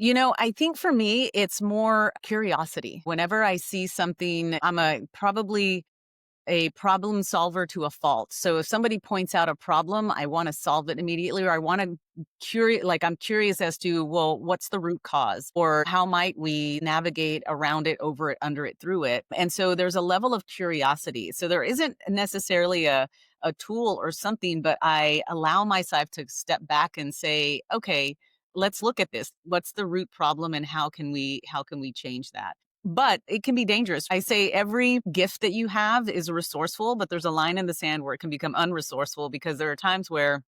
I think for me, it's more curiosity. Whenever I see something, I'm probably a problem solver to a fault. So if somebody points out a problem, I want to solve it immediately, or I want to I'm curious as to, well, what's the root cause, or how might we navigate around it, over it, under it, through it. And so there's a level of curiosity. So there isn't necessarily a tool or something, but I allow myself to step back and say, okay, let's look at this. What's the root problem, and how can we change that? But it can be dangerous. I say every gift that you have is resourceful, but there's a line in the sand where it can become unresourceful, because there are times where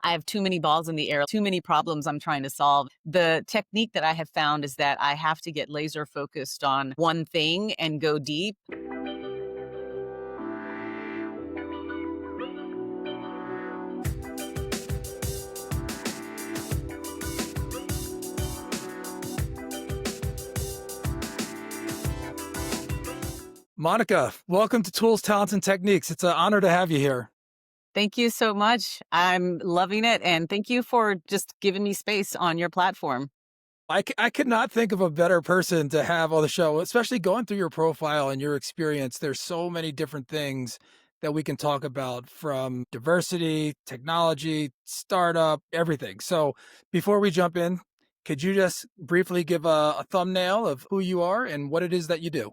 I have too many balls in the air, too many problems I'm trying to solve. The technique that I have found is that I have to get laser focused on one thing and go deep. Monica, welcome to Tools, Talents, and Techniques. It's an honor to have you here. Thank you so much. I'm loving it. And thank you for just giving me space on your platform. I could not think of a better person to have on the show, especially going through your profile and your experience. There's so many different things that we can talk about, from diversity, technology, startup, everything. So before we jump in, could you just briefly give a thumbnail of who you are and what it is that you do?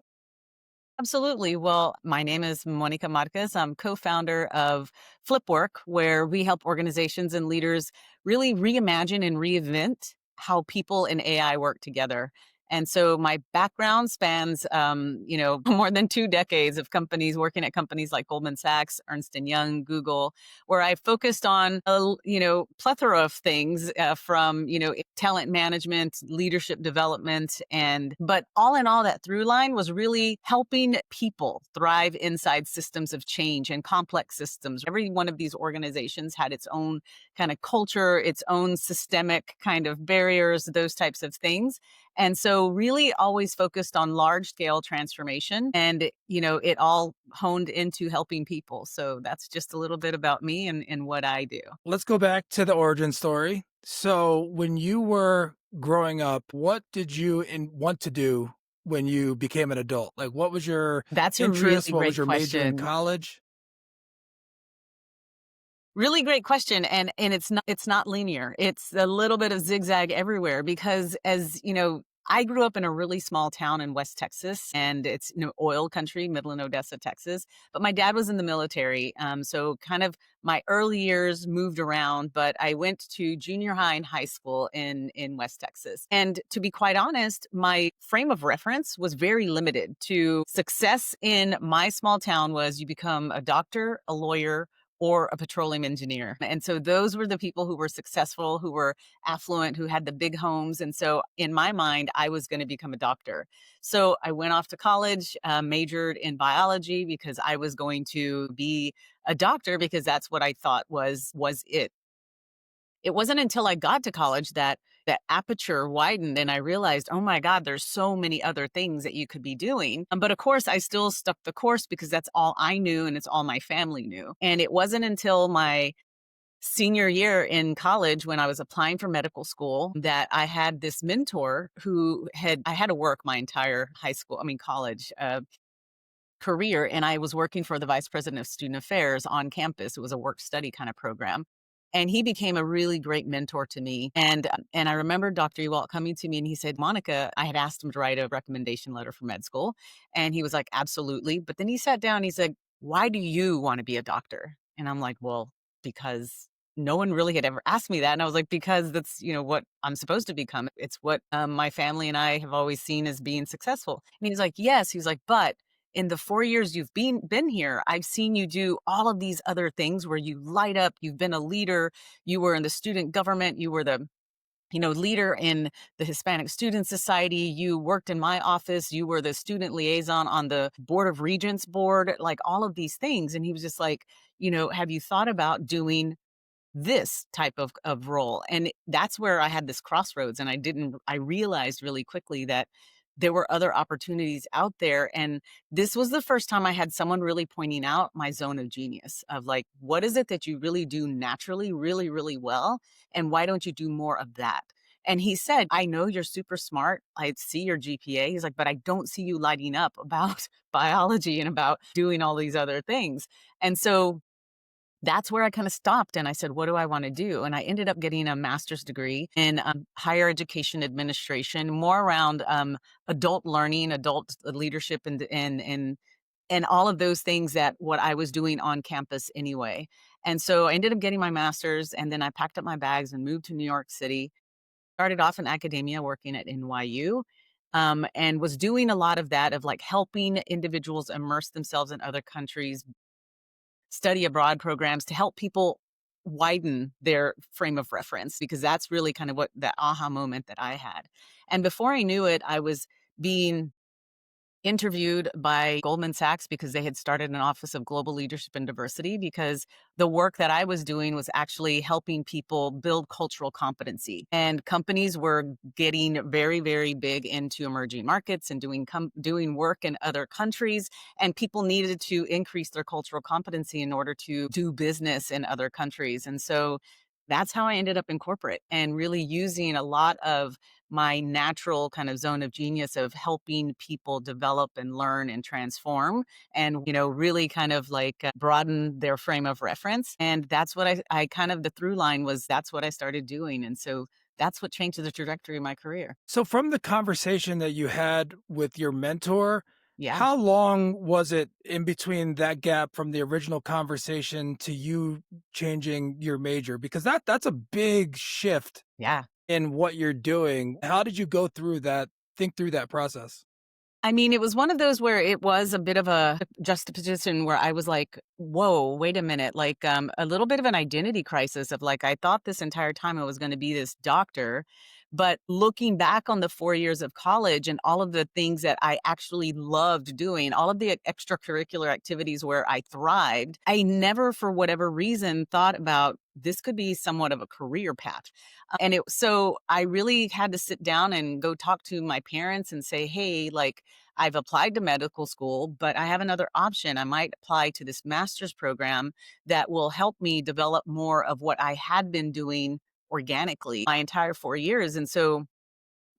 Absolutely. Well, my name is Monica Marquez. I'm co-founder of FlipWork, where we help organizations and leaders really reimagine and reinvent how people and AI work together. And so my background spans, more than 2 decades of companies, working at companies like Goldman Sachs, Ernst and Young, Google, where I focused on plethora of things, from talent management, leadership development, but all in all, that through line was really helping people thrive inside systems of change and complex systems. Every one of these organizations had its own kind of culture, its own systemic kind of barriers, those types of things. And so really always focused on large scale transformation, and, it all honed into helping people. So that's just a little bit about me and what I do. Let's go back to the origin story. So when you were growing up, what did you want to do when you became an adult? Like, what was your That's a interest? really What was great your major in question. college? Really great question. And it's not linear. It's a little bit of zigzag everywhere, because, as you know, I grew up in a really small town in West Texas, and it's oil country, Midland, Odessa, Texas. But my dad was in the military, so kind of my early years moved around. But I went to junior high and high school in West Texas. And to be quite honest, my frame of reference was very limited to success in my small town. Was you become a doctor, a lawyer, or a petroleum engineer. And so those were the people who were successful, who were affluent, who had the big homes. And so in my mind, I was going to become a doctor. So I went off to college, majored in biology, because I was going to be a doctor, because that's what I thought was it. It wasn't until I got to college that that aperture widened, and I realized, oh my God, there's so many other things that you could be doing. But of course, I still stuck the course, because that's all I knew and it's all my family knew. And it wasn't until my senior year in college, when I was applying for medical school, that I had this mentor I had to work my entire college career, and I was working for the vice president of student affairs on campus. It was a work study kind of program. And he became a really great mentor to me. And I remember Dr. Ewalt coming to me, and he said, Monica, I had asked him to write a recommendation letter for med school. And he was like, absolutely. But then he sat down and he said, why do you want to be a doctor? And I'm like, well, because no one really had ever asked me that. And I was like, because that's, what I'm supposed to become. It's what my family and I have always seen as being successful. And he's like, yes. He was like, but in the 4 years you've been here, I've seen you do all of these other things where you light up. You've been a leader. You were in the student government. You were the leader in the Hispanic Student Society. You worked in my office. You were the student liaison on the Board of Regents board, like all of these things. And he was just like, have you thought about doing this type of role? And that's where I had this crossroads. And I realized really quickly that there were other opportunities out there. And this was the first time I had someone really pointing out my zone of genius, of like, what is it that you really do naturally, really, really well? And why don't you do more of that? And he said, I know you're super smart. I see your GPA. He's like, but I don't see you lighting up about biology and about doing all these other things. And so that's where I kind of stopped and I said, what do I want to do? And I ended up getting a master's degree in higher education administration, more around adult learning, adult leadership, and all of those things that what I was doing on campus anyway. And so I ended up getting my master's, and then I packed up my bags and moved to New York City. Started off in academia working at NYU. And was doing a lot of that, of like helping individuals immerse themselves in other countries, study abroad programs to help people widen their frame of reference, because that's really kind of what that aha moment that I had. And before I knew it, I was being interviewed by Goldman Sachs because they had started an office of global leadership and diversity, because the work that I was doing was actually helping people build cultural competency. And companies were getting very, very big into emerging markets and doing work in other countries. And people needed to increase their cultural competency in order to do business in other countries. And so that's how I ended up in corporate, and really using a lot of my natural kind of zone of genius of helping people develop and learn and transform, and, really kind of like broaden their frame of reference. And that's what I kind of, the through line was, that's what I started doing. And so that's what changed the trajectory of my career. So from the conversation that you had with your mentor, Yeah. how long was it in between that gap from the original conversation to you changing your major? Because that's a big shift Yeah. in what you're doing. How did you go through that, think through that process? I mean, it was one of those where it was a bit of a juxtaposition where I was like, whoa, wait a minute, like a little bit of an identity crisis of like, I thought this entire time I was going to be this doctor. But looking back on the 4 years of college and all of the things that I actually loved doing, all of the extracurricular activities where I thrived, I never, for whatever reason, thought about this could be somewhat of a career path. So I really had to sit down and go talk to my parents and say, hey, like, I've applied to medical school, but I have another option. I might apply to this master's program that will help me develop more of what I had been doing organically my entire 4 years. And so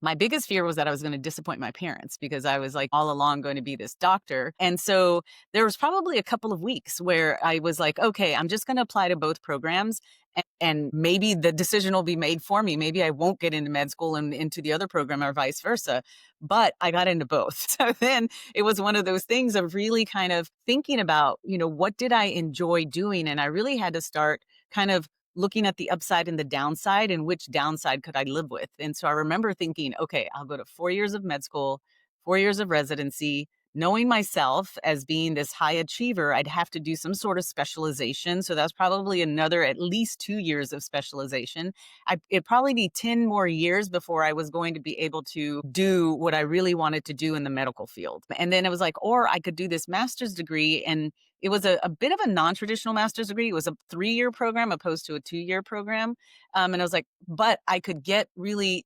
my biggest fear was that I was going to disappoint my parents, because I was like all along going to be this doctor. And so there was probably a couple of weeks where I was like, okay, I'm just going to apply to both programs, and maybe the decision will be made for me. Maybe I won't get into med school and into the other program, or vice versa. But I got into both. So then it was one of those things of really kind of thinking about, what did I enjoy doing? And I really had to start kind of looking at the upside and the downside, and which downside could I live with. And so I remember thinking, okay, I'll go to 4 years of med school, 4 years of residency. Knowing myself as being this high achiever, I'd have to do some sort of specialization. So that's probably another at least 2 years of specialization. It'd probably be 10 more years before I was going to be able to do what I really wanted to do in the medical field. And then it was like, or I could do this master's degree. And it was a bit of a non-traditional master's degree. It was a 3-year program opposed to a 2-year program. And I was like, but I could get really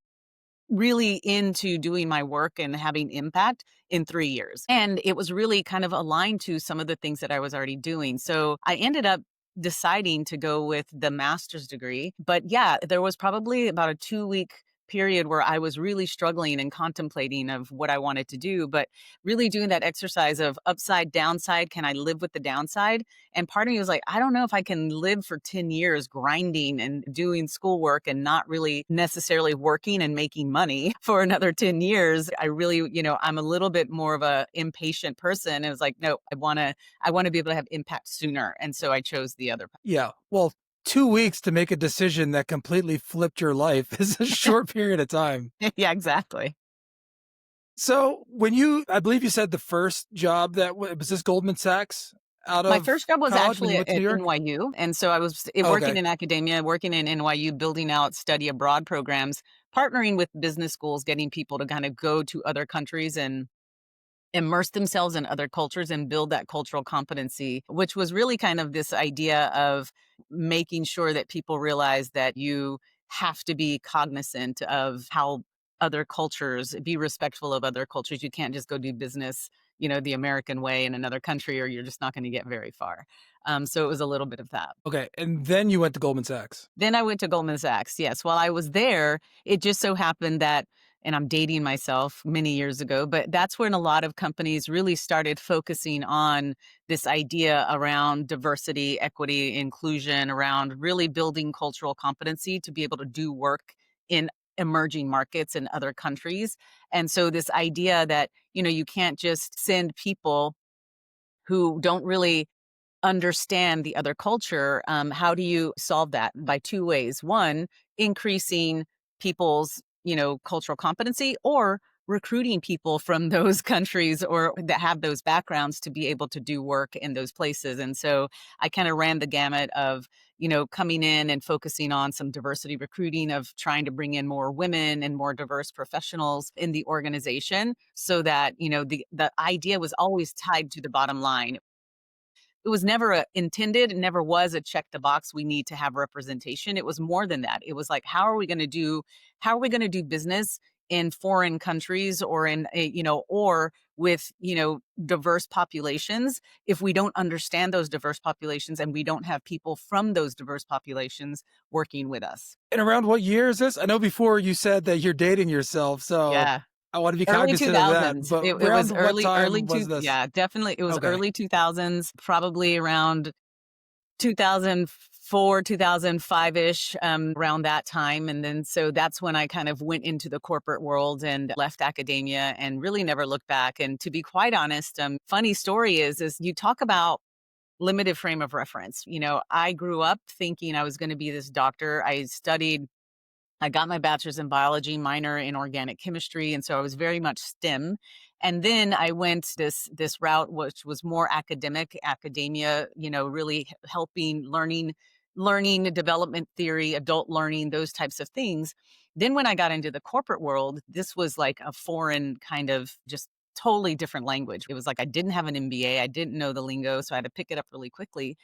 into doing my work and having impact in 3 years. And it was really kind of aligned to some of the things that I was already doing. So I ended up deciding to go with the master's degree. But yeah, there was probably about a 2-week period where I was really struggling and contemplating of what I wanted to do, but really doing that exercise of upside, downside. Can I live with the downside? And part of me was like, I don't know if I can live for 10 years grinding and doing schoolwork and not really necessarily working and making money for another 10 years. I really, I'm a little bit more of a impatient person. It was like, no, I want to be able to have impact sooner. And so I chose the other Yeah. Well, 2 weeks to make a decision that completely flipped your life is a short period of time. path. Yeah, exactly. So when I believe you said the first job was this Goldman Sachs out My of first job was college when you actually went to at New York? NYU. And so I was working Okay. in academia, working in NYU, building out study abroad programs, partnering with business schools, getting people to kind of go to other countries and immerse themselves in other cultures and build that cultural competency, which was really kind of this idea of making sure that people realize that you have to be cognizant of how other cultures, be respectful of other cultures. You can't just go do business, the American way in another country, or you're just not going to get very far. So it was a little bit of that. Okay, and then you went to Goldman Sachs. Then I went to Goldman Sachs. Yes. While I was there, it just so happened that, and I'm dating myself many years ago, but that's when a lot of companies really started focusing on this idea around diversity, equity, inclusion, around really building cultural competency to be able to do work in emerging markets in other countries. And so this idea that, you can't just send people who don't really understand the other culture. How do you solve that? By two ways. One, increasing people's, cultural competency, or recruiting people from those countries or that have those backgrounds to be able to do work in those places. And so I kind of ran the gamut of, coming in and focusing on some diversity recruiting, of trying to bring in more women and more diverse professionals in the organization, so that, the idea was always tied to the bottom line. It was never intended, it never was a check the box, we need to have representation. It was more than that. It was like, how are we going to do business in foreign countries, or in or with, diverse populations, if we don't understand those diverse populations and we don't have people from those diverse populations working with us. And around what year is this? I know before you said that you're dating yourself, so Yeah. I want to be Early cognizant of that, 2000s. but It was around what early time two was this? yeah, definitely. It was Okay. early 2000s, probably around 2004, 2005-ish, around that time. And then so that's when I kind of went into the corporate world and left academia and really never looked back. And to be quite honest, funny story is you talk about limited frame of reference. I grew up thinking I was going to be this doctor. I got my bachelor's in biology, minor in organic chemistry, and so I was very much STEM. And then I went this route, which was more academia, really helping learning, development theory, adult learning, those types of things. Then when I got into the corporate world, this was like a foreign kind of just totally different language. It was like I didn't have an MBA, I didn't know the lingo, so I had to pick it up really quickly.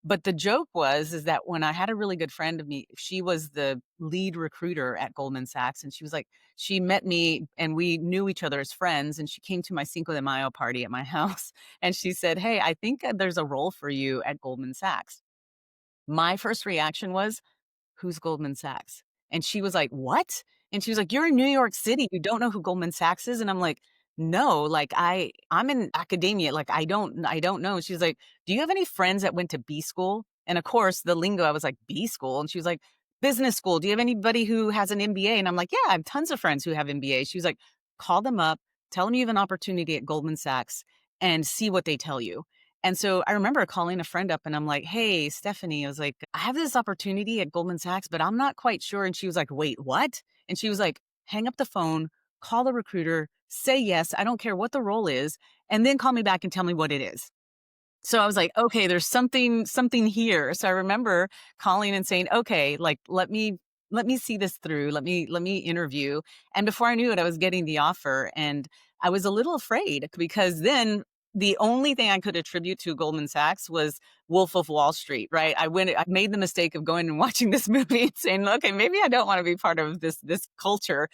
But the joke is that when I had a really good friend of me, she was the lead recruiter at Goldman Sachs. And she was like, she met me and we knew each other as friends. And she came to my Cinco de Mayo party at my house. And she said, "Hey, I think there's a role for you at Goldman Sachs." My first reaction was, "Who's Goldman Sachs?" And she was like, "What?" And she was like, "You're in New York City. You don't know who Goldman Sachs is?" And I'm like, "No, like I'm in academia. Like I don't know." And she's like, "Do you have any friends that went to B school?" And of course, the lingo, I was like, "B school?" And she was like, "Business school. Do you have anybody who has an MBA?" And I'm like, "Yeah, I have tons of friends who have MBAs." She was like, "Call them up, tell them you have an opportunity at Goldman Sachs, and see what they tell you." And so I remember calling a friend up and I'm like, "Hey, Stephanie," I was like, "I have this opportunity at Goldman Sachs, but I'm not quite sure." And she was like, "Wait, what?" And she was like, "Hang up the phone, call the recruiter, say yes. I don't care what the role is, and then call me back and tell me what it is." So I was like, "Okay, there's something here." So I remember calling and saying, "Okay, like let me see this through. Let me interview." And before I knew it, I was getting the offer, and I was a little afraid because then the only thing I could attribute to Goldman Sachs was Wolf of Wall Street, right? I made the mistake of going and watching this movie and saying, "Okay, maybe I don't want to be part of this culture."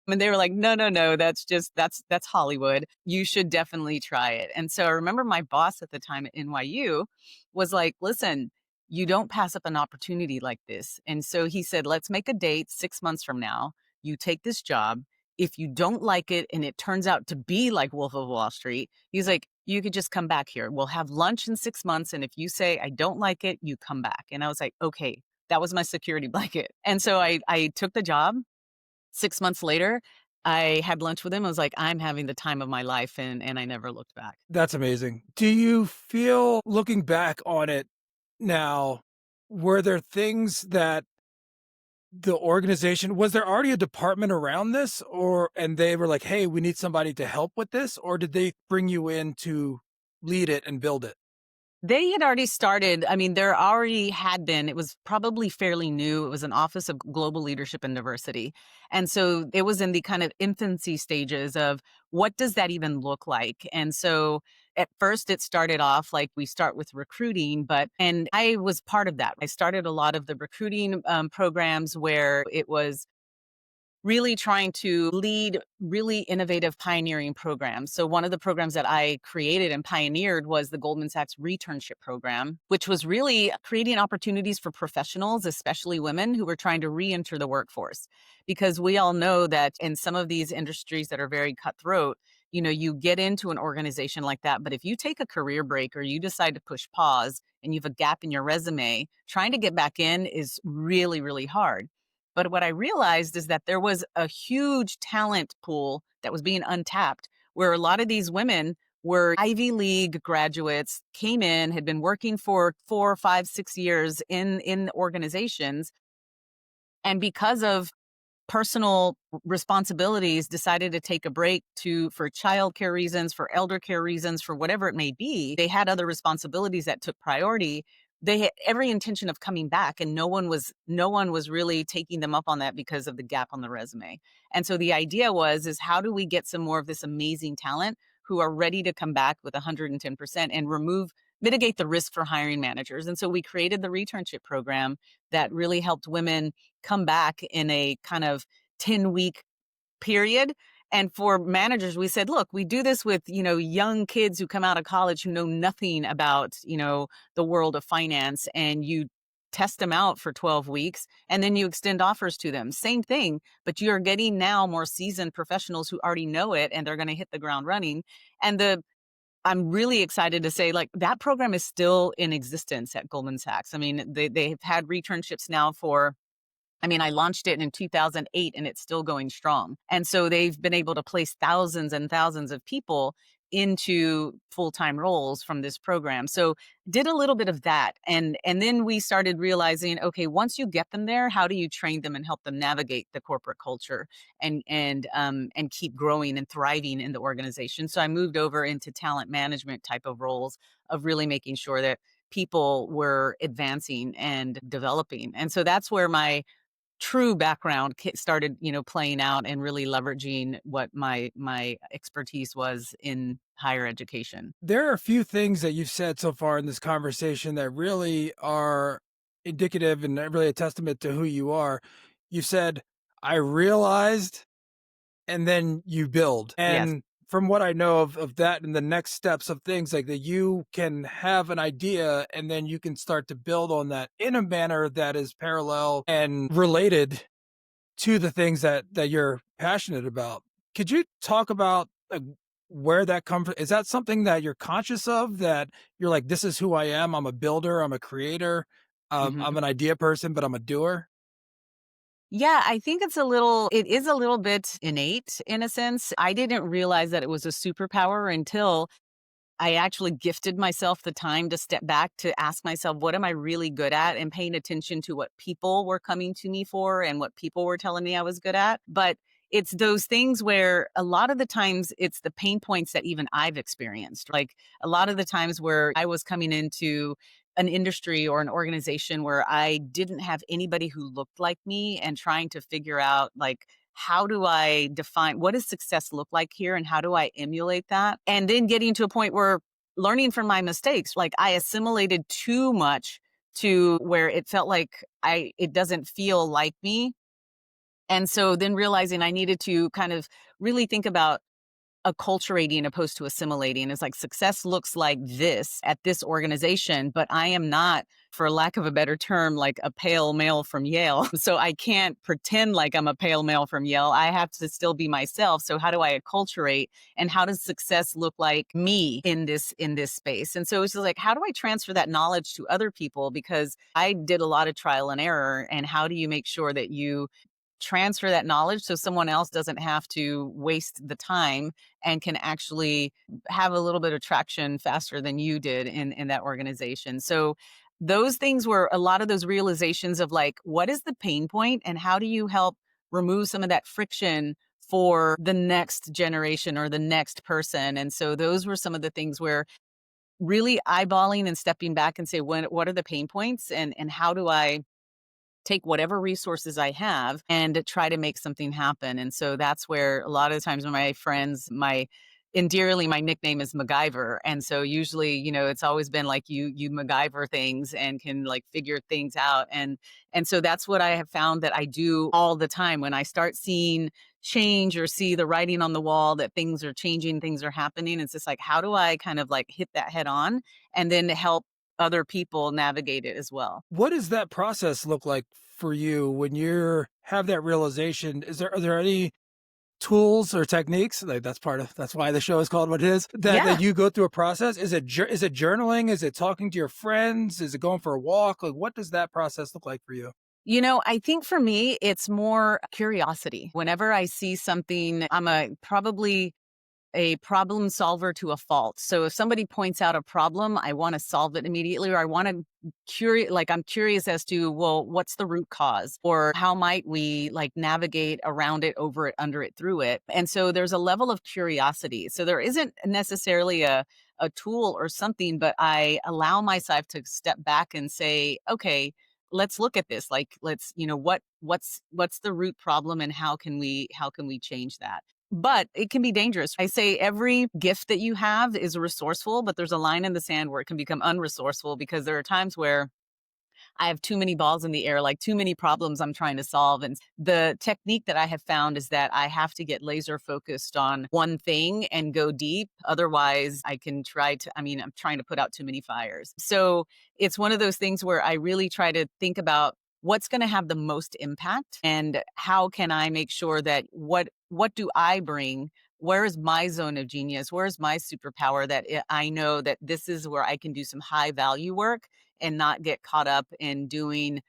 And they were like, "No, no, no, that's Hollywood. You should definitely try it." And so I remember my boss at the time at NYU was like, "Listen, you don't pass up an opportunity like this." And so he said, "Let's make a date 6 months from now. You take this job. If you don't like it and it turns out to be like Wolf of Wall Street," he's like, "you could just come back here. We'll have lunch in 6 months. And if you say, I don't like it, you come back." And I was like, "Okay." That was my security blanket. And so I took the job. 6 months later, I had lunch with him. I was like, "I'm having the time of my life," and I never looked back. That's amazing. Do you feel, looking back on it now, were there things that the organization, was there already a department around this, or and they were like, "Hey, we need somebody to help with this," or did they bring you in to lead it and build it? They had already started. I mean, there already had been. It was probably fairly new. It was an Office of Global Leadership and Diversity. And so it was in the kind of infancy stages of what does that even look like? And so at first it started off like we start with recruiting, and I was part of that. I started a lot of the recruiting programs where it was really trying to lead really innovative pioneering programs. So one of the programs that I created and pioneered was the Goldman Sachs Returnship program, which was really creating opportunities for professionals, especially women who were trying to re-enter the workforce. Because we all know that in some of these industries that are very cutthroat, you get into an organization like that, but if you take a career break or you decide to push pause and you have a gap in your resume, trying to get back in is really, really hard. But what I realized is that there was a huge talent pool that was being untapped, where a lot of these women were Ivy League graduates, came in, had been working for 4, 5, 6 years in organizations, and because of personal responsibilities decided to take a break for childcare reasons, for elder care reasons, for whatever it may be. They had other responsibilities that took priority. They had every intention of coming back, and no one was really taking them up on that because of the gap on the resume. And so the idea is how do we get some more of this amazing talent who are ready to come back with 110% and mitigate the risk for hiring managers. And so we created the returnship program that really helped women come back in a kind of 10-week period. And for managers, we said, look, we do this with, young kids who come out of college who know nothing about, the world of finance, and you test them out for 12 weeks and then you extend offers to them. Same thing, but you're getting now more seasoned professionals who already know it and they're going to hit the ground running. And I'm really excited to say, like, that program is still in existence at Goldman Sachs. I mean, they've had returnships now I launched it in 2008 and it's still going strong. And so they've been able to place thousands and thousands of people into full-time roles from this program. So did a little bit of that. And then we started realizing, okay, once you get them there, how do you train them and help them navigate the corporate culture and keep growing and thriving in the organization? So I moved over into talent management type of roles of really making sure that people were advancing and developing. And so that's where my true background started, playing out and really leveraging what my expertise was in higher education. There are a few things that you've said so far in this conversation that really are indicative and really a testament to who you are. You said, I realized, and then you build. Yes. And from what I know of that and the next steps of things like that, you can have an idea and then you can start to build on that in a manner that is parallel and related to the things that you're passionate about. Could you talk about where that comes from? Is that something that you're conscious of, that you're like, this is who I am? I'm a builder, I'm a creator, I'm Mhm. an idea person, but I'm a doer. Yeah, I think it is a little bit innate in a sense. I didn't realize that it was a superpower until I actually gifted myself the time to step back to ask myself, what am I really good at? And paying attention to what people were coming to me for and what people were telling me I was good at. But it's those things where a lot of the times it's the pain points that even I've experienced. Like a lot of the times where I was coming into an industry or an organization where I didn't have anybody who looked like me and trying to figure out, like, how do I define what does success look like here and how do I emulate that? And then getting to a point where learning from my mistakes, like I assimilated too much to where it felt like it doesn't feel like me. And so then realizing I needed to kind of really think about acculturating opposed to assimilating. Is like success looks like this at this organization, but I am not, for lack of a better term, like a pale male from Yale. So I can't pretend like I'm a pale male from Yale. I have to still be myself. So how do I acculturate, and how does success look like me in this space? And so it's just like, how do I transfer that knowledge to other people? Because I did a lot of trial and error. And how do you make sure that you transfer that knowledge so someone else doesn't have to waste the time and can actually have a little bit of traction faster than you did in that organization. So those things were a lot of those realizations of, like, what is the pain point and how do you help remove some of that friction for the next generation or the next person? And so those were some of the things where really eyeballing and stepping back and say, what are the pain points, and how do I take whatever resources I have and try to make something happen. And so that's where a lot of the times when my friends, my endearly, my nickname is MacGyver. And so usually, it's always been like you MacGyver things and can like figure things out. And so that's what I have found that I do all the time. When I start seeing change or see the writing on the wall that things are changing, things are happening, it's just like, how do I kind of like hit that head on and then help other people navigate it as well? What does that process look like for you when you have that realization? Are there any tools or techniques, like that's why the show is called what it is, that Yeah. you go through a process? Is it journaling? Is it talking to your friends? Is it going for a walk? Like, what does that process look like for you? I think for me, it's more curiosity. Whenever I see something, I'm probably a problem solver to a fault. So if somebody points out a problem, I want to solve it immediately, or I want to I'm curious as to, well, what's the root cause, or how might we like navigate around it, over it, under it, through it. And so there's a level of curiosity. So there isn't necessarily a tool or something, but I allow myself to step back and say, okay, let's look at this. Like, let's, what's the root problem, and how can we change that? But it can be dangerous. I say every gift that you have is resourceful, but there's a line in the sand where it can become unresourceful, because there are times where I have too many balls in the air, like too many problems I'm trying to solve. And the technique that I have found is that I have to get laser focused on one thing and go deep. Otherwise, I'm trying to put out too many fires. So it's one of those things where I really try to think about what's going to have the most impact, and how can I make sure that what do I bring? Where is my zone of genius? Where is my superpower, that I know that this is where I can do some high value work and not get caught up in doing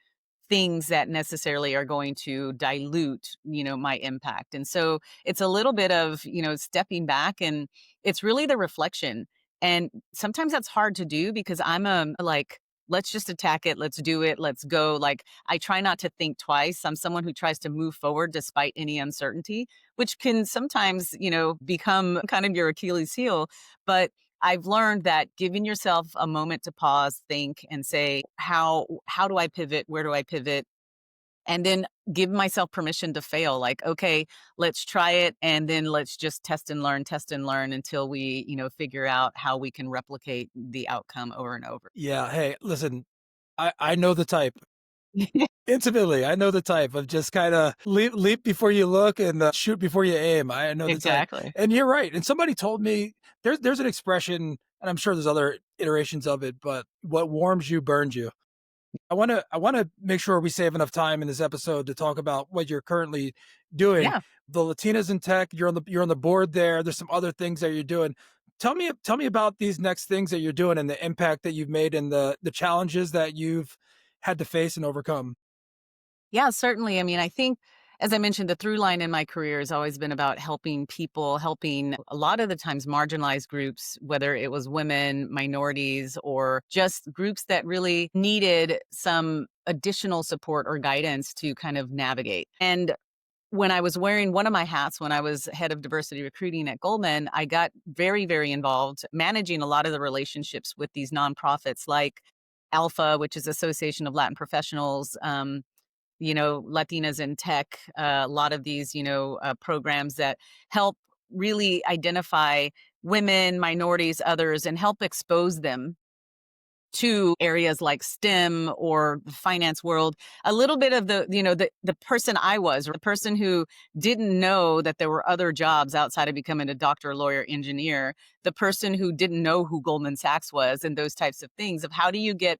things that necessarily are going to dilute, my impact. And so it's a little bit of, stepping back, and it's really the reflection. And sometimes that's hard to do, because I'm like, let's just attack it, let's do it, let's go. Like, I try not to think twice. I'm someone who tries to move forward despite any uncertainty, which can sometimes, become kind of your Achilles heel. But I've learned that giving yourself a moment to pause, think, and say, how do I pivot? Where do I pivot? And then give myself permission to fail. Like, okay, let's try it, and then let's just test and learn until we, figure out how we can replicate the outcome over and over. Yeah. Hey, listen, I know the type. Intimately, I know the type of just kinda leap before you look and, shoot before you aim. I know the type, Exactly. and you're right, and somebody told me there's an expression, and I'm sure there's other iterations of it, but "What warms you burns you." I wanna make sure we save enough time in this episode to talk about what you're currently doing. Yeah. The Latinas in tech, you're on the board there, there's some other things that you're doing. Tell me about these next things that you're doing and the impact that you've made and the challenges that you've had to face and overcome. Yeah, certainly. I mean, I think, as I mentioned, the through line in my career has always been about helping people, helping a lot of the times marginalized groups, whether it was women, minorities, or just groups that really needed some additional support or guidance to kind of navigate. And when I was wearing one of my hats, when I was head of diversity recruiting at Goldman, I got very, very involved managing a lot of the relationships with these nonprofits like ALPFA, which is Association of Latin Professionals, Latinas in tech, a lot of these, programs that help really identify women, minorities, others, and help expose them to areas like STEM or the finance world. A little bit of the person I was, or the person who didn't know that there were other jobs outside of becoming a doctor, lawyer, engineer, the person who didn't know who Goldman Sachs was, and those types of things of how do you get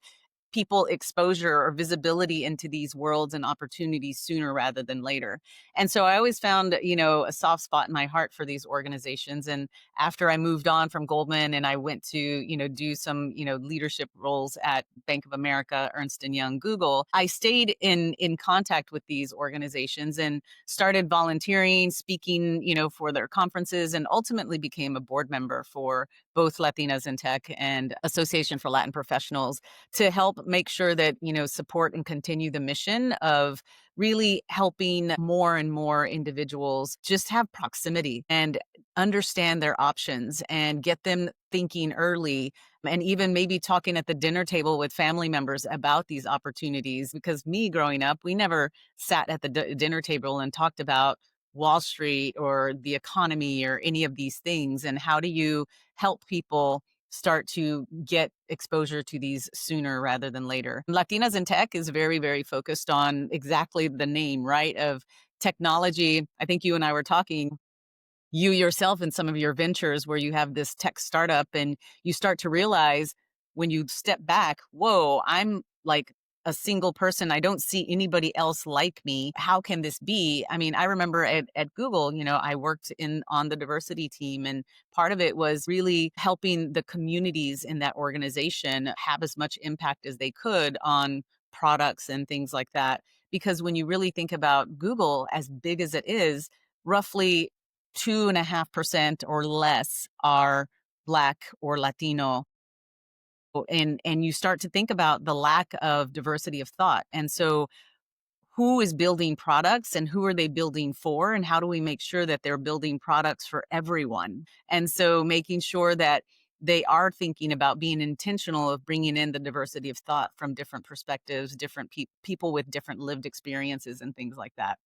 people exposure or visibility into these worlds and opportunities sooner rather than later. And so I always found, a soft spot in my heart for these organizations. And after I moved on from Goldman and I went to, do some, leadership roles at Bank of America, Ernst and Young, Google, I stayed in contact with these organizations and started volunteering, speaking, for their conferences, and ultimately became a board member for both Latinas in Tech and Association for Latin Professionals, to help make sure that, support and continue the mission of really helping more and more individuals just have proximity and understand their options and get them thinking early, and even maybe talking at the dinner table with family members about these opportunities. Because me growing up, we never sat at the dinner table and talked about Wall Street or the economy or any of these things? And how do you help people start to get exposure to these sooner rather than later? Latinas in Tech is very, very focused on exactly the name, right? Of technology. I think you and I were talking, you yourself in some of your ventures where you have this tech startup and you start to realize when you step back, whoa, I'm like a single person. I don't see anybody else like me. How can this be? I mean, I remember at Google, I worked in on the diversity team, and part of it was really helping the communities in that organization have as much impact as they could on products and things like that. Because when you really think about Google, as big as it is, roughly 2.5% or less are Black or Latino. And you start to think about the lack of diversity of thought. And so who is building products and who are they building for? And how do we make sure that they're building products for everyone? And so making sure that they are thinking about being intentional of bringing in the diversity of thought from different perspectives, different people with different lived experiences and things like that.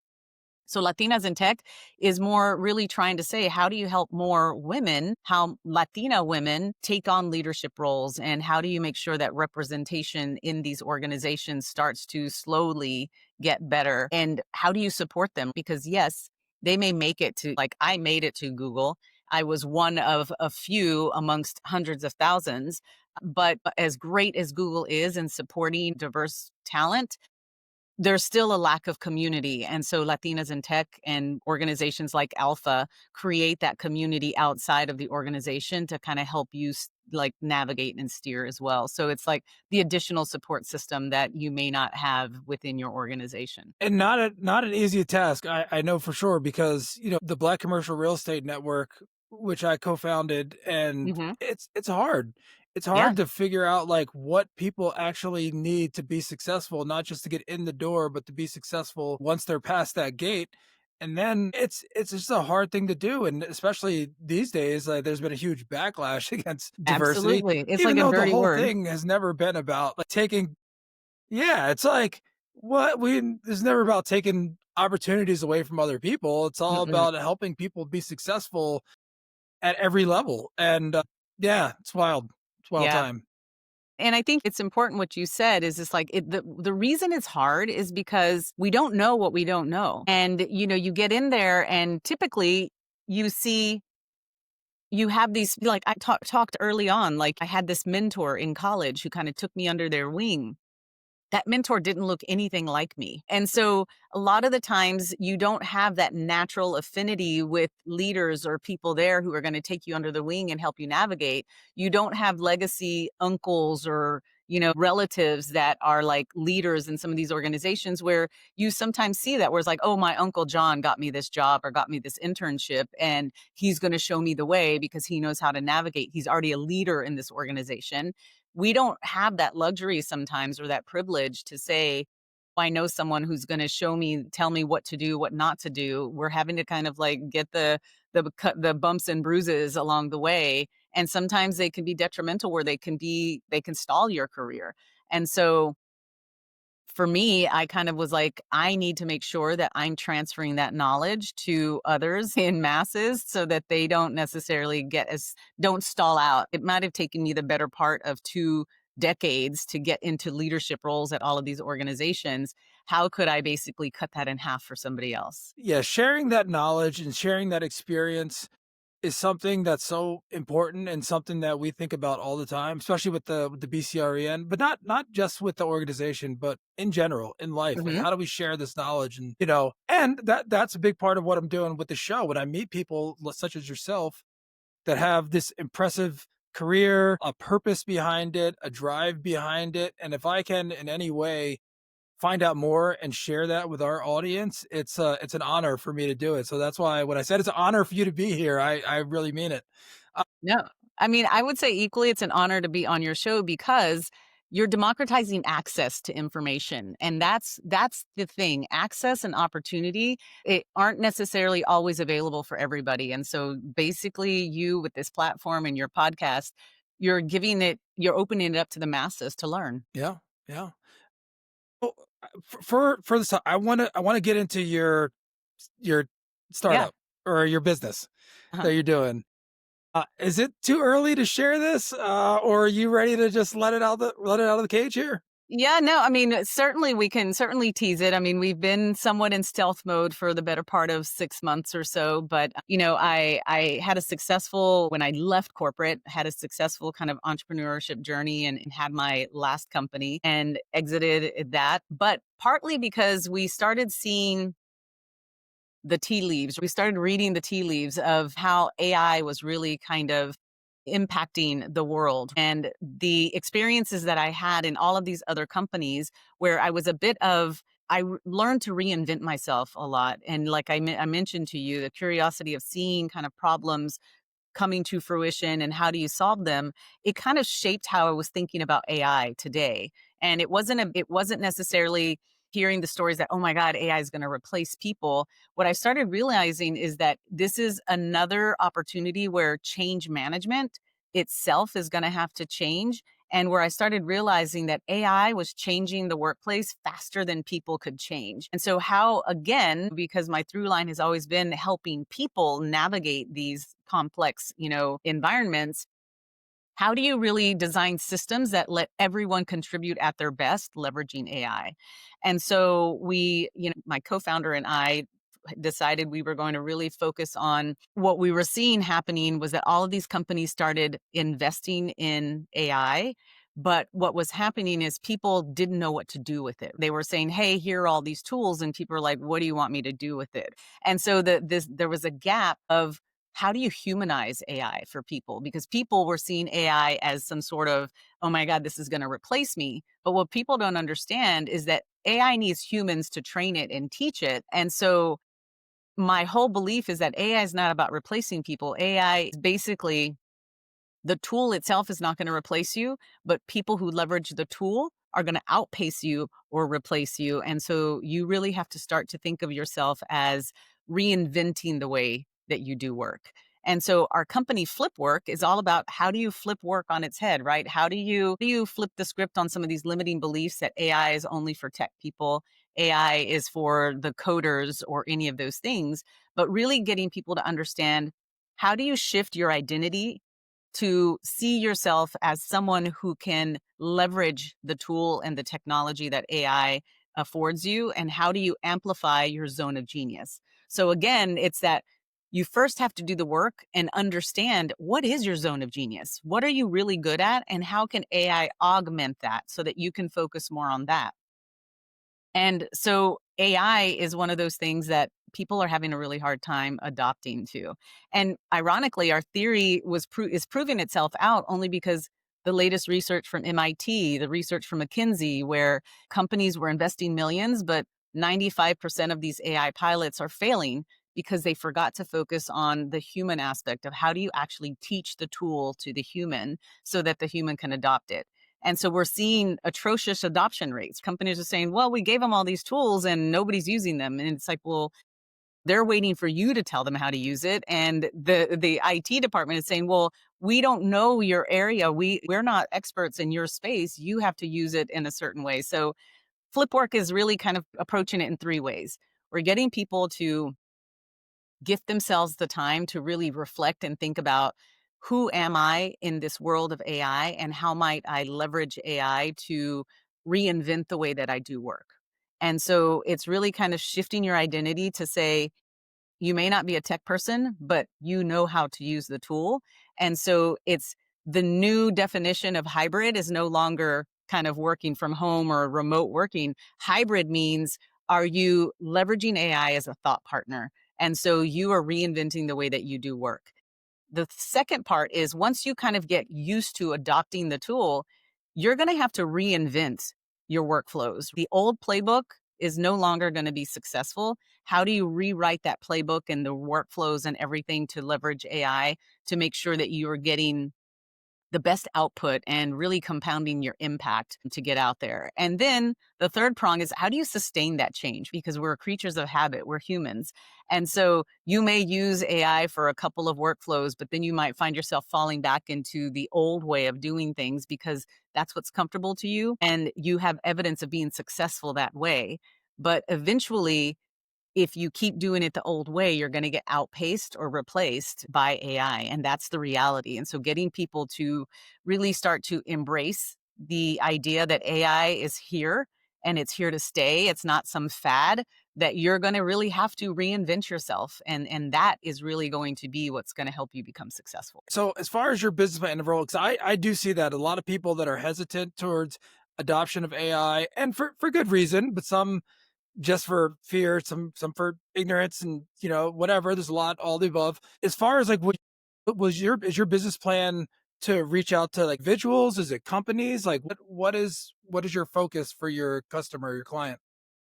So Latinas in Tech is more really trying to say, how do you help more women, how Latina women take on leadership roles, and how do you make sure that representation in these organizations starts to slowly get better? And how do you support them? Because yes, they may make it to, like I made it to Google. I was one of a few amongst hundreds of thousands. But as great as Google is in supporting diverse talent, there's still a lack of community. And so Latinas in Tech and organizations like Alpha create that community outside of the organization to kind of help you like navigate and steer as well. So it's like the additional support system that you may not have within your organization. And not an easy task. I know for sure because, the Black Commercial Real Estate Network, which I co-founded, and Hmm. it's hard. It's Yeah, hard to figure out like what people actually need to be successful, not just to get in the door, but to be successful once they're past that gate. And then it's just a hard thing to do. And especially these days, like there's been a huge backlash against diversity, absolutely. It's even like a though the dirty whole word. thing has never been about like taking, yeah, it's like what we it's never about taking opportunities away from other people. It's all Mm-mm. about helping people be successful at every level. And yeah, it's wild. It's wild Yeah. time. And I think it's important what you said is just like the reason it's hard is because we don't know what we don't know. And you get in there and typically you see you have these, like I talked early on, like I had this mentor in college who kind of took me under their wing. That mentor didn't look anything like me. And so a lot of the times you don't have that natural affinity with leaders or people there who are going to take you under the wing and help you navigate. You don't have legacy uncles or, relatives that are like leaders in some of these organizations where you sometimes see that where it's like, oh, my uncle John got me this job or got me this internship and he's going to show me the way because he knows how to navigate. He's already a leader in this organization. We don't have that luxury sometimes or that privilege to say, "Oh, I know someone who's going to show me, tell me what to do, what not to do." We're having to kind of like get the bumps and bruises along the way, and sometimes they can be detrimental where they can stall your career. And so for me, I kind of was like, I need to make sure that I'm transferring that knowledge to others in masses so that they don't necessarily don't stall out. It might have taken me the better part of 2 decades to get into leadership roles at all of these organizations. How could I basically cut that in half for somebody else? Yeah, sharing that knowledge and sharing that experience is something that's so important and something that we think about all the time, especially with the BCREN, but not just with the organization, but in general in life. Like, Hmm. how do we share this knowledge? And and that's a big part of what I'm doing with the show. When I meet people such as yourself that have this impressive career, a purpose behind it, a drive behind it, and if I can in any way find out more and share that with our audience, it's an honor for me to do it. So that's why when I said it's an honor for you to be here, I really mean it. Uh, No. I mean, I would say equally it's an honor to be on your show because you're democratizing access to information. And that's the thing. Access and opportunity, it aren't necessarily always available for everybody. And so basically you with this platform and your podcast, you're opening it up to the masses to learn. yeah, yeah. Well, for this, I want to get into your Yeah. startup or your business Uh-huh. that you're doing. Is it too early to share this, or are you ready to just let it out of the cage here? Yeah, no, I mean, certainly we can certainly tease it. I mean, we've been somewhat in stealth mode for the better part of 6 months or so, but, I had a successful when I left corporate, had a successful kind of entrepreneurship journey and had my last company and exited that, but partly because we started seeing the tea leaves. We started reading the tea leaves of how AI was really kind of impacting the world. And the experiences that I had in all of these other companies where I was a bit of learned to reinvent myself a lot. And like I mentioned to you, the curiosity of seeing kind of problems coming to fruition and how do you solve them, it kind of shaped how I was thinking about AI today. And it wasn't necessarily hearing the stories that, oh my God, AI is going to replace people. What I started realizing is that this is another opportunity where change management itself is going to have to change. And where I started realizing that AI was changing the workplace faster than people could change. And so, how, again, because my through line has always been helping people navigate these complex, environments, how do you really design systems that let everyone contribute at their best, leveraging AI? And so my co-founder and I decided we were going to really focus on what we were seeing happening was that all of these companies started investing in AI. But what was happening is people didn't know what to do with it. They were saying, "Hey, here are all these tools," and people are like, "What do you want me to do with it?" And so there was a gap of how do you humanize AI for people? Because people were seeing AI as some sort of, oh my God, this is going to replace me. But what people don't understand is that AI needs humans to train it and teach it. And so my whole belief is that AI is not about replacing people. AI is basically the tool itself is not going to replace you, but people who leverage the tool are going to outpace you or replace you. And so you really have to start to think of yourself as reinventing the way that you do work. And so our company FlipWork is all about how do you flip work on its head, right? How do you flip the script on some of these limiting beliefs that AI is only for tech people, AI is for the coders or any of those things, but really getting people to understand how do you shift your identity to see yourself as someone who can leverage the tool and the technology that AI affords you? And how do you amplify your zone of genius? So, again, it's that you first have to do the work and understand what is your zone of genius? What are you really good at? And how can AI augment that so that you can focus more on that? And so AI is one of those things that people are having a really hard time adopting to. And ironically, our theory is proving itself out only because the latest research from MIT, the research from McKinsey, where companies were investing millions, but 95% of these AI pilots are failing because they forgot to focus on the human aspect of how do you actually teach the tool to the human so that the human can adopt it. And so we're seeing atrocious adoption rates. Companies are saying, well, we gave them all these tools and nobody's using them. And it's like, well, they're waiting for you to tell them how to use it. And the IT department is saying, well, we don't know your area. We're not experts in your space. You have to use it in a certain way. So Flipwork is really kind of approaching it in three ways. We're getting people to gift themselves the time to really reflect and think about who am I in this world of AI and how might I leverage AI to reinvent the way that I do work. And so it's really kind of shifting your identity to say, you may not be a tech person, but you know how to use the tool. And so it's the new definition of hybrid is no longer kind of working from home or remote working. Hybrid means, are you leveraging AI as a thought partner? And so you are reinventing the way that you do work. The second part is once you kind of get used to adopting the tool, you're going to have to reinvent your workflows. The old playbook is no longer going to be successful. How do you rewrite that playbook and the workflows and everything to leverage AI to make sure that you are getting the best output and really compounding your impact to get out there? And then the third prong is how do you sustain that change? Because we're creatures of habit, we're humans. And so you may use AI for a couple of workflows, but then you might find yourself falling back into the old way of doing things because that's what's comfortable to you. And you have evidence of being successful that way. But eventually, if you keep doing it the old way, you're going to get outpaced or replaced by AI. And that's the reality. And so getting people to really start to embrace the idea that AI is here and it's here to stay. It's not some fad, that you're going to really have to reinvent yourself. And that is really going to be what's going to help you become successful. So as far as your business plan and role, because I do see that a lot of people that are hesitant towards adoption of AI, and for good reason, but some just for fear, some for ignorance, and whatever. There's a lot, all the above. As far as like, what was your is your business plan to reach out to like individuals? Is it companies? Like what is your focus for your customer, your client?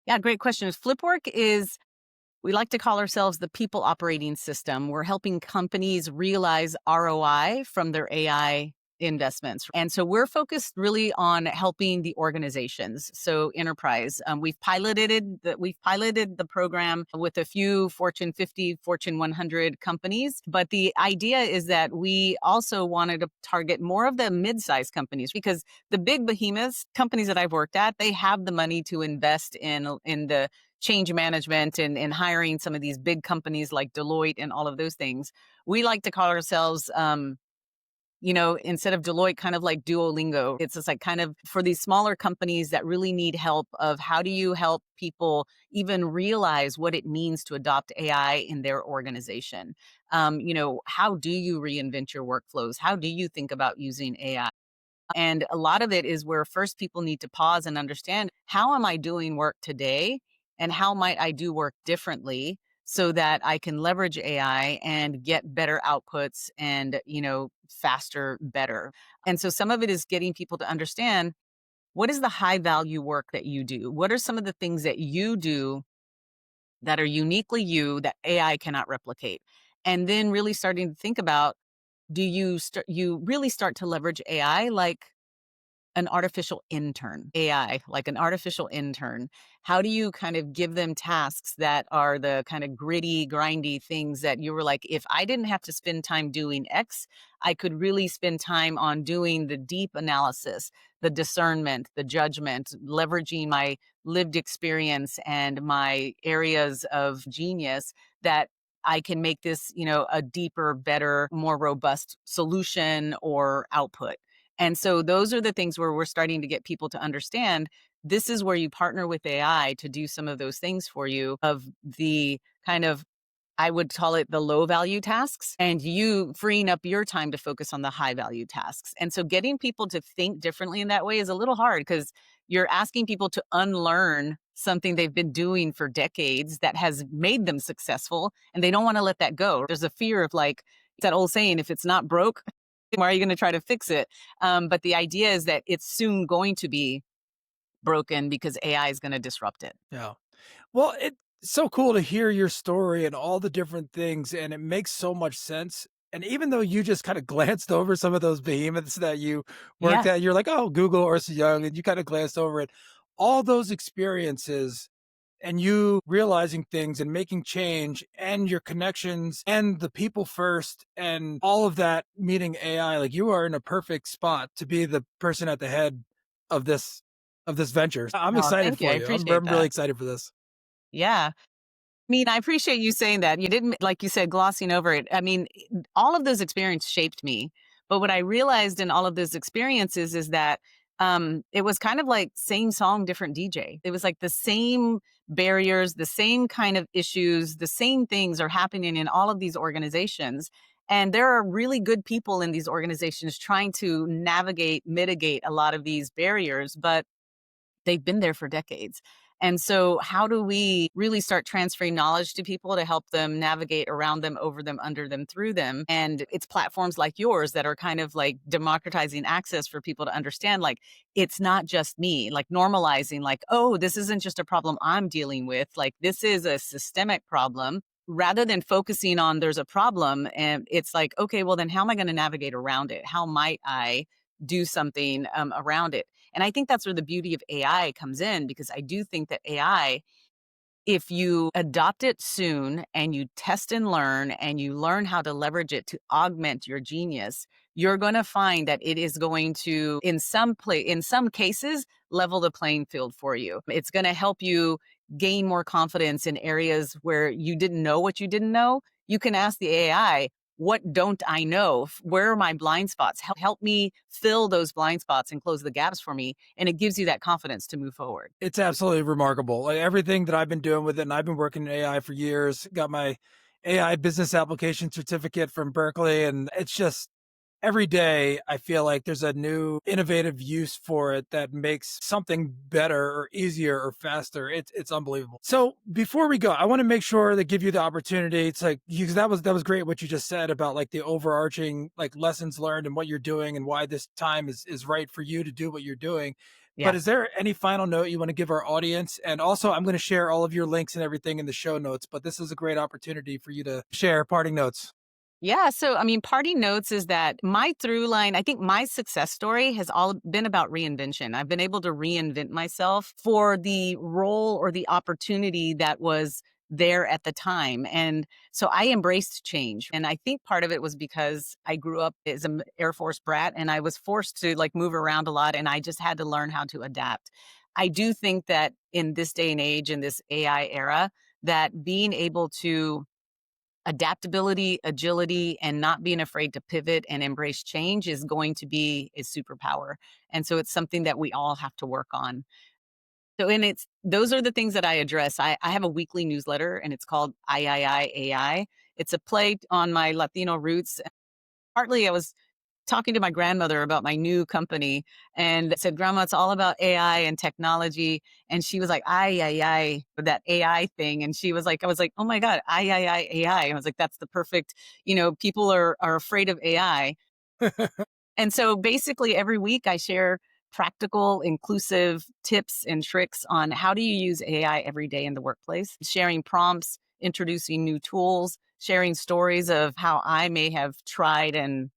Yeah, great question. FlipWork is, we like to call ourselves the people operating system. We're helping companies realize ROI from their AI investments. And so we're focused really on helping the organizations. So enterprise, we've piloted the program with a few Fortune 50, Fortune 100 companies. But the idea is that we also wanted to target more of the mid-sized companies, because the big behemoths, companies that I've worked at, they have the money to invest in the change management and hiring some of these big companies like Deloitte and all of those things. We like to call ourselves, instead of Deloitte, kind of like Duolingo. It's just like kind of for these smaller companies that really need help of how do you help people even realize what it means to adopt AI in their organization? How do you reinvent your workflows? How do you think about using AI? And a lot of it is where first people need to pause and understand, how am I doing work today? And how might I do work differently so that I can leverage AI and get better outputs and, faster, better. And so some of it is getting people to understand, what is the high value work that you do? What are some of the things that you do that are uniquely you that AI cannot replicate? And then really starting to think about, do you really start to leverage AI like an artificial intern, AI, like an artificial intern? How do you kind of give them tasks that are the kind of gritty, grindy things that you were like, if I didn't have to spend time doing X, I could really spend time on doing the deep analysis, the discernment, the judgment, leveraging my lived experience and my areas of genius, that I can make this, a deeper, better, more robust solution or output. And so those are the things where we're starting to get people to understand, this is where you partner with AI to do some of those things for you, of the kind of, I would call it the low value tasks, and you freeing up your time to focus on the high value tasks. And so getting people to think differently in that way is a little hard, because you're asking people to unlearn something they've been doing for decades that has made them successful, and they don't want to let that go. There's a fear of, like that old saying, if it's not broke, why are you going to try to fix it? But the idea is that it's soon going to be broken because AI is going to disrupt it. Yeah. Well, it's so cool to hear your story and all the different things, and it makes so much sense. And even though you just kind of glanced over some of those behemoths that you worked Yeah. at, you're like, oh, Google or Ernst Young, and you kind of glanced over it. All those experiences and you realizing things and making change and your connections and the people first and all of that meeting AI, like you are in a perfect spot to be the person at the head of this venture. I'm Oh, excited thank you. for I you. I'm, appreciate I'm really that. excited for this. Yeah. I appreciate you saying that. You didn't, like you said, glossing over it. All of those experiences shaped me. But what I realized in all of those experiences is that it was kind of like same song, different DJ. It was like the same barriers, the same kind of issues, the same things are happening in all of these organizations. And there are really good people in these organizations trying to navigate, mitigate a lot of these barriers. But they've been there for decades. And so, how do we really start transferring knowledge to people to help them navigate around them, over them, under them, through them? And it's platforms like yours that are kind of like democratizing access for people to understand, like, it's not just me, like normalizing, like, oh, this isn't just a problem I'm dealing with, like, this is a systemic problem. Rather than focusing on there's a problem, and it's like, okay, well, then how am I going to navigate around it? How might I do something around it? And I think that's where the beauty of AI comes in, because I do think that AI, if you adopt it soon and you test and learn and you learn how to leverage it to augment your genius, you're going to find that it is going to, in some cases, level the playing field for you. It's going to help you gain more confidence in areas where you didn't know what you didn't know, you can ask the AI, what don't I know? Where are my blind spots? Help me fill those blind spots and close the gaps for me. And it gives you that confidence to move forward. It's absolutely remarkable. Like everything that I've been doing with it, and I've been working in AI for years, got my AI business application certificate from Berkeley, and it's just every day I feel like there's a new innovative use for it that makes something better or easier or faster. It's unbelievable. So before we go, I want to make sure to give you the opportunity. It's like because that was great what you just said about like the overarching like lessons learned and what you're doing and why this time is right for you to do what you're doing. But Yeah. is there any final note you want to give our audience? And also, I'm going to share all of your links and everything in the show notes. But this is a great opportunity for you to share parting notes. Yeah. So, I mean, party notes is that my through line, I think my success story has all been about reinvention. I've been able to reinvent myself for the role or the opportunity that was there at the time. And so I embraced change. And I think part of it was because I grew up as an Air Force brat and I was forced to like move around a lot and I just had to learn how to adapt. I do think that in this day and age, in this AI era, that being able to adaptability, agility, and not being afraid to pivot and embrace change is going to be a superpower. And so it's something that we all have to work on. So, and it's those are the things that I address. I have a weekly newsletter and it's called III AI. It's a play on my Latino roots. Partly I was talking to my grandmother about my new company and said, Grandma, it's all about AI and technology. And she was like, I, that AI thing. And she was like, I was like, oh my God, AI. I was like, that's the perfect, people are afraid of AI. And so basically every week I share practical, inclusive tips and tricks on how do you use AI every day in the workplace, sharing prompts, introducing new tools, sharing stories of how I may have tried and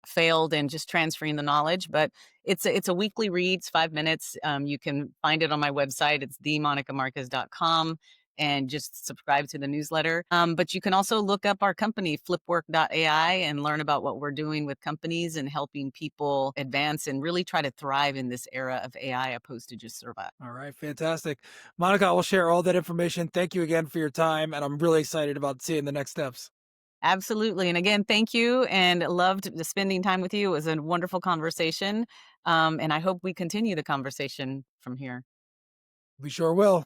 failed and just transferring the knowledge. But it's a weekly read, it's 5 minutes. You can find it on my website. It's themonicamarquez.com and just subscribe to the newsletter. But you can also look up our company, FlipWork.ai, and learn about what we're doing with companies and helping people advance and really try to thrive in this era of AI opposed to just survive. All right, fantastic. Monica, I will share all that information. Thank you again for your time. And I'm really excited about seeing the next steps. Absolutely. And again, thank you and loved spending time with you. It was a wonderful conversation. And I hope we continue the conversation from here. We sure will.